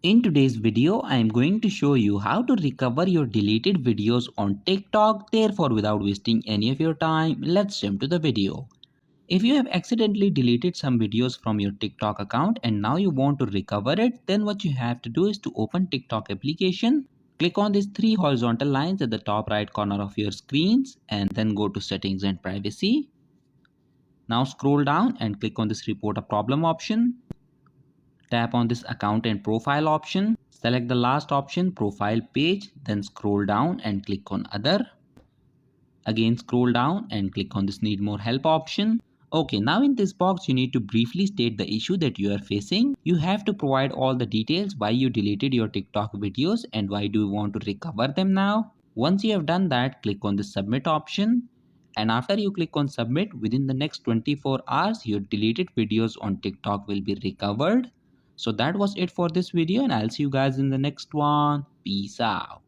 In today's video, I am going to show you how to recover your deleted videos on TikTok. Therefore, without wasting any of your time, let's jump to the video. If you have accidentally deleted some videos from your TikTok account and now you want to recover it, then what you have to do is to open TikTok application. Click on these three horizontal lines at the top right corner of your screens and then go to settings and privacy. Now scroll down and click on this report a problem option. Tap on this account and profile option. Select the last option, profile page, then scroll down and click on other. Again scroll down and click on this need more help option. Okay, now in this box you need to briefly state the issue that you are facing. You have to provide all the details why you deleted your TikTok videos and why do you want to recover them now. Once you have done that, click on the submit option. And after you click on submit, within the next 24 hours, your deleted videos on TikTok will be recovered. So that was it for this video and I'll see you guys in the next one. Peace out.